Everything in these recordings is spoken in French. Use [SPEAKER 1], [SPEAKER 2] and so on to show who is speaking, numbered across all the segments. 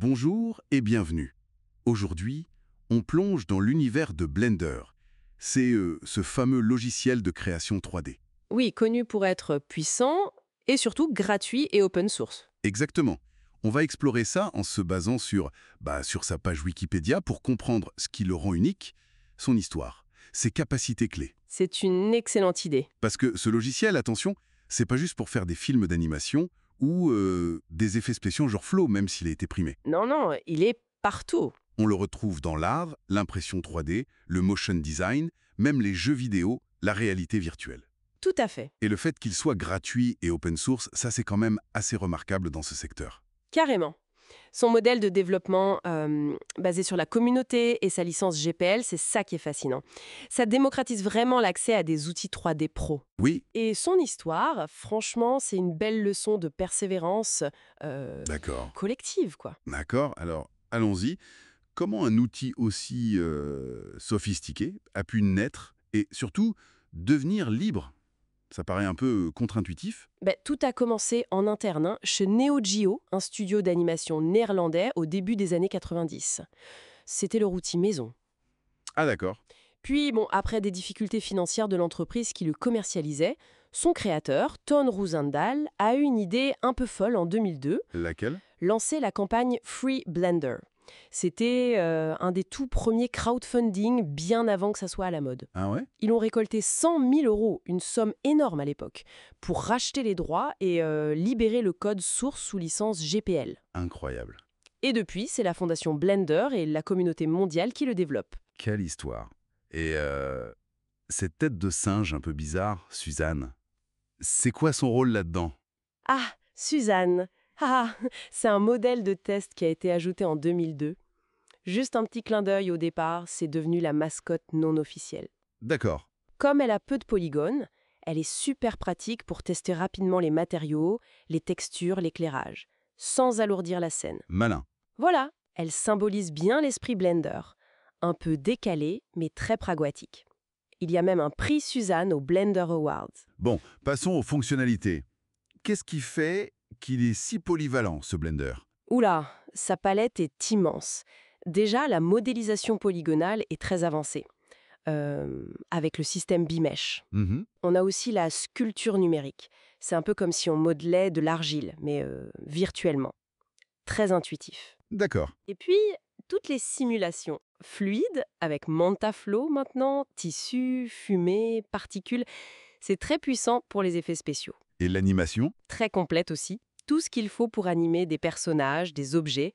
[SPEAKER 1] Bonjour et bienvenue. Aujourd'hui, on plonge dans l'univers de Blender. C'est ce fameux logiciel de création 3D.
[SPEAKER 2] Oui, connu pour être puissant et surtout gratuit et open source.
[SPEAKER 1] Exactement. On va explorer ça en se basant sur sa page Wikipédia pour comprendre ce qui le rend unique, son histoire, ses capacités clés.
[SPEAKER 2] C'est une excellente idée.
[SPEAKER 1] Parce que ce logiciel, attention, c'est pas juste pour faire des films d'animation ou des effets spéciaux genre Flow, même s'il a été primé.
[SPEAKER 2] Non, il est partout.
[SPEAKER 1] On le retrouve dans l'art, l'impression 3D, le motion design, même les jeux vidéo, la réalité virtuelle.
[SPEAKER 2] Tout à fait.
[SPEAKER 1] Et le fait qu'il soit gratuit et open source, ça c'est quand même assez remarquable dans ce secteur.
[SPEAKER 2] Carrément. Son modèle de développement basé sur la communauté et sa licence GPL, c'est ça qui est fascinant. Ça démocratise vraiment l'accès à des outils 3D pro.
[SPEAKER 1] Oui,
[SPEAKER 2] Et son histoire, franchement, c'est une belle leçon de persévérance
[SPEAKER 1] d'accord.
[SPEAKER 2] collective, quoi.
[SPEAKER 1] D'accord, alors allons-y. Comment un outil aussi sophistiqué a pu naître et surtout devenir libre? Ça paraît un peu contre-intuitif.
[SPEAKER 2] Tout a commencé en interne chez Neo Geo, un studio d'animation néerlandais au début des années 90. C'était leur outil maison.
[SPEAKER 1] Ah d'accord.
[SPEAKER 2] Puis, après des difficultés financières de l'entreprise qui le commercialisait, son créateur, Ton Roosendaal, a eu une idée un peu folle en 2002,
[SPEAKER 1] Laquelle?
[SPEAKER 2] lancer la campagne Free Blender. C'était un des tout premiers crowdfunding bien avant que ça soit à la mode.
[SPEAKER 1] Ah ouais?
[SPEAKER 2] Ils ont récolté 100 000 €, une somme énorme à l'époque, pour racheter les droits et libérer le code source sous licence GPL.
[SPEAKER 1] Incroyable.
[SPEAKER 2] Et depuis, c'est la fondation Blender et la communauté mondiale qui le développent.
[SPEAKER 1] Quelle histoire. Et cette tête de singe un peu bizarre, Suzanne, c'est quoi son rôle là-dedans?
[SPEAKER 2] Ah, Suzanne. C'est un modèle de test qui a été ajouté en 2002. Juste un petit clin d'œil au départ, c'est devenu la mascotte non officielle.
[SPEAKER 1] D'accord.
[SPEAKER 2] Comme elle a peu de polygones, elle est super pratique pour tester rapidement les matériaux, les textures, l'éclairage, sans alourdir la scène.
[SPEAKER 1] Malin.
[SPEAKER 2] Voilà, elle symbolise bien l'esprit Blender, un peu décalé mais très pragmatique. Il y a même un prix Suzanne au Blender Awards.
[SPEAKER 1] Bon, passons aux fonctionnalités. Qu'est-ce qui fait qu'il est si polyvalent, ce Blender?
[SPEAKER 2] Oula, sa palette est immense. Déjà, la modélisation polygonale est très avancée, avec le système Bimesh.
[SPEAKER 1] Mhm.
[SPEAKER 2] On a aussi la sculpture numérique. C'est un peu comme si on modelait de l'argile, mais virtuellement. Très intuitif.
[SPEAKER 1] D'accord.
[SPEAKER 2] Et puis, toutes les simulations fluides, avec MantaFlow maintenant, tissus, fumée, particules, c'est très puissant pour les effets spéciaux.
[SPEAKER 1] Et l'animation?
[SPEAKER 2] Très complète aussi. Tout ce qu'il faut pour animer des personnages, des objets,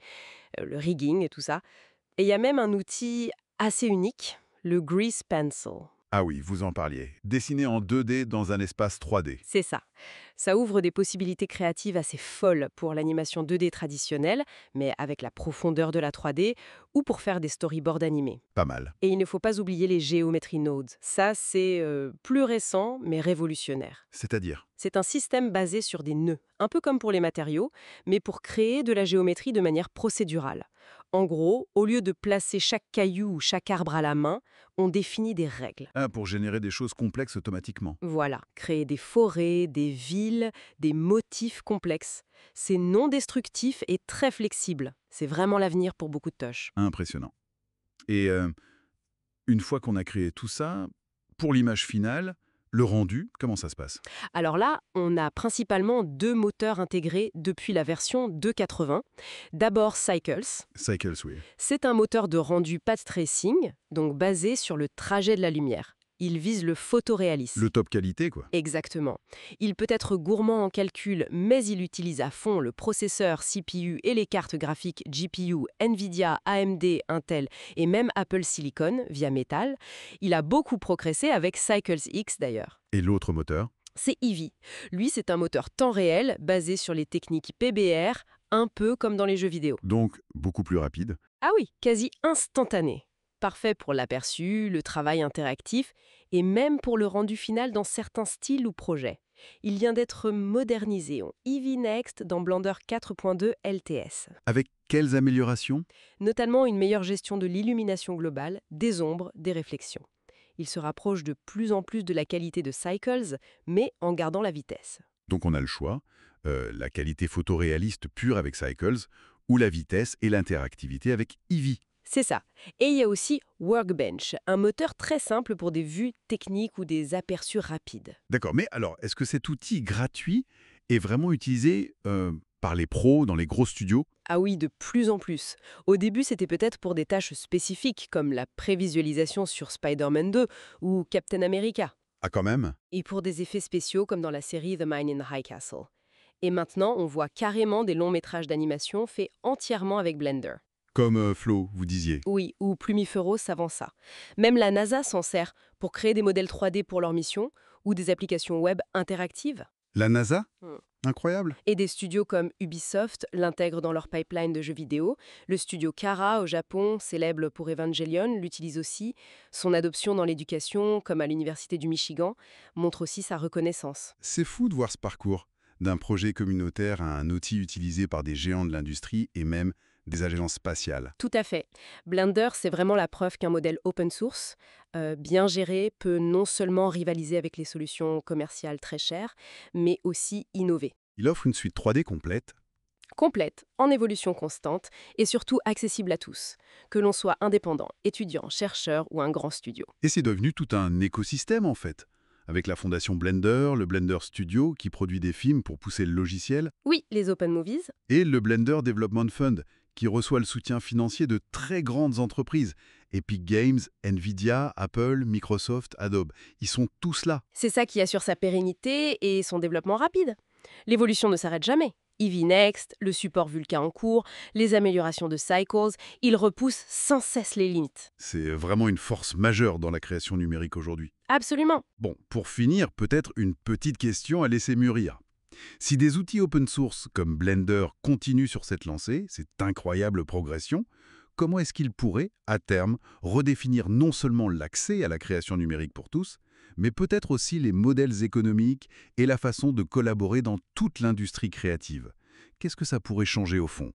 [SPEAKER 2] le rigging et tout ça. Et il y a même un outil assez unique, le Grease Pencil.
[SPEAKER 1] Ah oui, vous en parliez. Dessiné en 2D dans un espace 3D.
[SPEAKER 2] C'est ça. Ça ouvre des possibilités créatives assez folles pour l'animation 2D traditionnelle, mais avec la profondeur de la 3D, ou pour faire des storyboards animés.
[SPEAKER 1] Pas mal.
[SPEAKER 2] Et il ne faut pas oublier les Geometry Nodes. Ça, c'est plus récent, mais révolutionnaire.
[SPEAKER 1] C'est-à-dire?
[SPEAKER 2] C'est un système basé sur des nœuds, un peu comme pour les matériaux, mais pour créer de la géométrie de manière procédurale. En gros, au lieu de placer chaque caillou ou chaque arbre à la main, on définit des règles.
[SPEAKER 1] Ah, pour générer des choses complexes automatiquement.
[SPEAKER 2] Voilà, créer des forêts, des villes, des motifs complexes. C'est non destructif et très flexible. C'est vraiment l'avenir pour beaucoup de tâches.
[SPEAKER 1] Impressionnant. Et une fois qu'on a créé tout ça, pour l'image finale, le rendu, comment ça se passe?
[SPEAKER 2] Alors là, on a principalement 2 moteurs intégrés depuis la version 2.80. D'abord Cycles.
[SPEAKER 1] Cycles, oui.
[SPEAKER 2] C'est un moteur de rendu path tracing, donc basé sur le trajet de la lumière. Il vise le photoréalisme.
[SPEAKER 1] Le top qualité, quoi.
[SPEAKER 2] Exactement. Il peut être gourmand en calcul, mais il utilise à fond le processeur CPU et les cartes graphiques GPU, Nvidia, AMD, Intel et même Apple Silicon via Metal. Il a beaucoup progressé avec Cycles X d'ailleurs.
[SPEAKER 1] Et l'autre moteur?
[SPEAKER 2] C'est Eevee. Lui, c'est un moteur temps réel basé sur les techniques PBR, un peu comme dans les jeux vidéo.
[SPEAKER 1] Donc, beaucoup plus rapide.
[SPEAKER 2] Ah oui, quasi instantané. Parfait pour l'aperçu, le travail interactif et même pour le rendu final dans certains styles ou projets. Il vient d'être modernisé en Eevee Next dans Blender 4.2 LTS.
[SPEAKER 1] Avec quelles améliorations?
[SPEAKER 2] Notamment une meilleure gestion de l'illumination globale, des ombres, des réflexions. Il se rapproche de plus en plus de la qualité de Cycles, mais en gardant la vitesse.
[SPEAKER 1] Donc on a le choix, la qualité photoréaliste pure avec Cycles ou la vitesse et l'interactivité avec Eevee.
[SPEAKER 2] C'est ça. Et il y a aussi Workbench, un moteur très simple pour des vues techniques ou des aperçus rapides.
[SPEAKER 1] D'accord, mais alors, est-ce que cet outil gratuit est vraiment utilisé par les pros dans les gros studios?
[SPEAKER 2] Ah oui, de plus en plus. Au début, c'était peut-être pour des tâches spécifiques comme la prévisualisation sur Spider-Man 2 ou Captain America,
[SPEAKER 1] Ah, quand même.
[SPEAKER 2] et pour des effets spéciaux comme dans la série The Mine in High Castle. Et maintenant, on voit carrément des longs métrages d'animation faits entièrement avec Blender.
[SPEAKER 1] Comme Flo, vous disiez.
[SPEAKER 2] Oui, ou Plumiferos avant ça. Même la NASA s'en sert pour créer des modèles 3D pour leurs missions ou des applications web interactives.
[SPEAKER 1] La NASA?
[SPEAKER 2] Hmm.
[SPEAKER 1] Incroyable.
[SPEAKER 2] Et des studios comme Ubisoft l'intègrent dans leur pipeline de jeux vidéo. Le studio Kara au Japon, célèbre pour Evangelion, l'utilise aussi. Son adoption dans l'éducation, comme à l'Université du Michigan, montre aussi sa reconnaissance.
[SPEAKER 1] C'est fou de voir ce parcours, d'un projet communautaire à un outil utilisé par des géants de l'industrie et même des agences spatiales.
[SPEAKER 2] Tout à fait. Blender, c'est vraiment la preuve qu'un modèle open source, bien géré, peut non seulement rivaliser avec les solutions commerciales très chères, mais aussi innover.
[SPEAKER 1] Il offre une suite 3D complète.
[SPEAKER 2] Complète, en évolution constante et surtout accessible à tous, que l'on soit indépendant, étudiant, chercheur ou un grand studio.
[SPEAKER 1] Et c'est devenu tout un écosystème en fait, avec la fondation Blender, le Blender Studio qui produit des films pour pousser le logiciel,
[SPEAKER 2] Oui, les open movies.
[SPEAKER 1] et le Blender Development Fund qui reçoit le soutien financier de très grandes entreprises. Epic Games, Nvidia, Apple, Microsoft, Adobe, ils sont tous là.
[SPEAKER 2] C'est ça qui assure sa pérennité et son développement rapide. L'évolution ne s'arrête jamais. Eevee Next, le support Vulkan en cours, les améliorations de Cycles, ils repoussent sans cesse les limites.
[SPEAKER 1] C'est vraiment une force majeure dans la création numérique aujourd'hui.
[SPEAKER 2] Absolument.
[SPEAKER 1] Bon, pour finir, peut-être une petite question à laisser mûrir. Si des outils open source comme Blender continuent sur cette lancée, cette incroyable progression, comment est-ce qu'ils pourraient, à terme, redéfinir non seulement l'accès à la création numérique pour tous, mais peut-être aussi les modèles économiques et la façon de collaborer dans toute l'industrie créative? Qu'est-ce que ça pourrait changer au fond?